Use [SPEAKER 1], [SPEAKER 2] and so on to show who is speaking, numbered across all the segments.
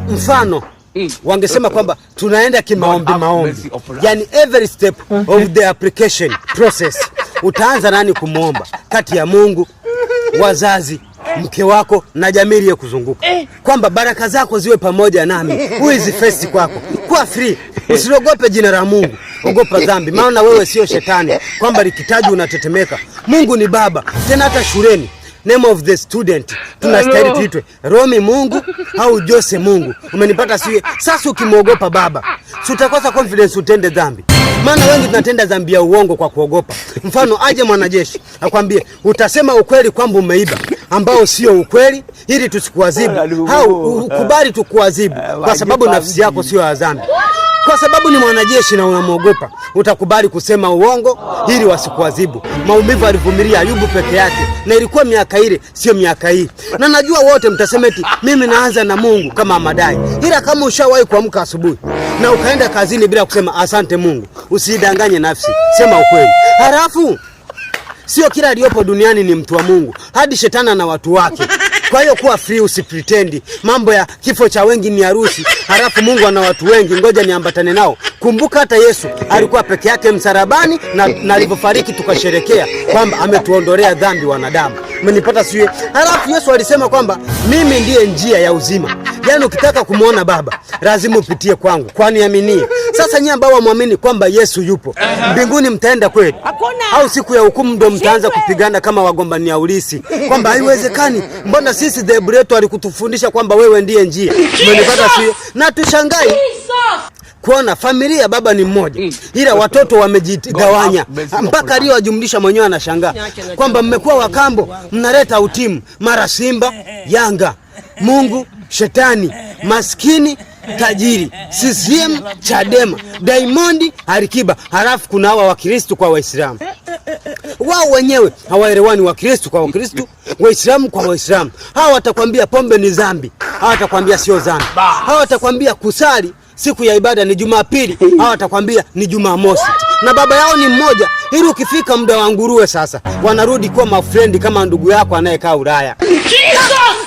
[SPEAKER 1] Mfano wangesema kwamba tunaenda kimaombi maombi. Yani every step of the application process utaanza nani kumuomba? Kati ya Mungu, wazazi, mke wako na jamii ile kuzunguka. Kwamba baraka zako ziwe pamoja nami. Who is first kwako? Kuwa free. Usiogope jina la Mungu. Ogopa dhambi. Maana wewe sio shetani kwamba likitaji unatetemeka. Mungu ni baba. Tena hata shuleni name of the student tunastahili tuitwe Romi Mungu au Jose Mungu. Umenipata sio? Sasa ukimwogopa baba, si utakosa confidence utende dhambi. Maana wengi tunatenda dhambi ya uongo kwa kuogopa. Mfano aje mwanajeshi akwambie utasema ukweli kwamba umeiba ambao sio ukweli ili tusikuadhibu, au ukubali tukuadhibu kwa sababu nafsi yako sio ya dhambi. Kwa sababu ni mwanajeshi na unamwogopa, utakubali kusema uongo ili wasikuadhibu. Maumivu alivumilia Ayubu peke yake, na ilikuwa miaka ile sio miaka hii. Na najua wote mtasema eti mimi naanza na Mungu kama madai. Ila kama ushawahi kuamka asubuhi na ukaenda kazini bila kusema asante Mungu, usidanganye nafsi, sema ukweli. Halafu sio kila aliyopo duniani ni mtu wa Mungu, hadi shetani na watu wake. Kwa hiyo kuwa free, usipretend. Mambo ya kifo cha wengi ni harusi, halafu Mungu ana watu wengi, ngoja niambatane nao. Kumbuka hata Yesu alikuwa peke yake msalabani na alipofariki tukasherekea kwamba ametuondolea dhambi wanadamu. Umenipata sio? Halafu Yesu alisema kwamba mimi ndiye njia ya uzima. Yaani ukitaka kumuona baba lazima upitie kwangu. Kwani aminie. Sasa nyinyi ambao muamini kwamba Yesu yupo, mbinguni mtaenda kweli? Au siku ya hukumu ndo mtaanza kupigana kama wagombania ulisi? Kwamba haiwezekani. Mbona sisi dhehebu letu alikutufundisha kwamba wewe ndiye njia. Umenipata sio? Na tushangai kuona familia baba ni mmoja ila watoto wamejigawanya, mpaka leo wajumlisha mwenyewe anashangaa kwamba mmekuwa wakambo, mnaleta utimu mara Simba, Yanga, Mungu, shetani, maskini, tajiri, CCM, Chadema, Diamond, Alikiba. Halafu kuna hawa Wakristo kwa Waislamu. Wao wenyewe hawaelewani, Wakristo kwa Wakristo, Waislamu kwa Waislamu. Hawa watakwambia pombe ni dhambi, hawa watakwambia sio dhambi. Hawa watakwambia kusali siku ya ibada ni Jumapili, hawa watakwambia ni Jumamosi. Na baba yao ni mmoja, ili ukifika muda wa nguruwe sasa wanarudi kuwa mafrendi kama ndugu yako anayekaa Ulaya.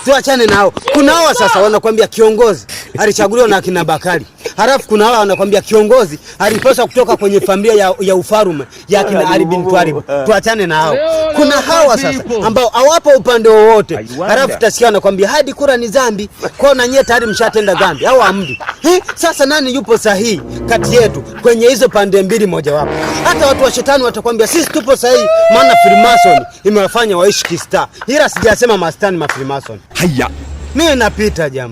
[SPEAKER 1] Tuachane nao. Kuna hawa sasa wanakwambia kiongozi alichaguliwa na akina Bakari. Halafu kuna hawa wanakwambia kiongozi alipaswa kutoka kwenye familia ya ufarume ya akina Ali bin Talib. Tuachane na hao. Kuna hawa sasa ambao hawapo upande wowote. Halafu tasikia wanakwambia hadi kura ni dhambi. Kwa na nyie tayari mshatenda dhambi au amdi. Sasa nani yupo sahihi kati yetu kwenye hizo pande mbili moja wapo? Hata watu wa shetani watakwambia sisi tupo sahihi, maana Freemason imewafanya waishi kistaa. Ila sijasema mastani ma Freemason. Haya. Mimi napita jamaa.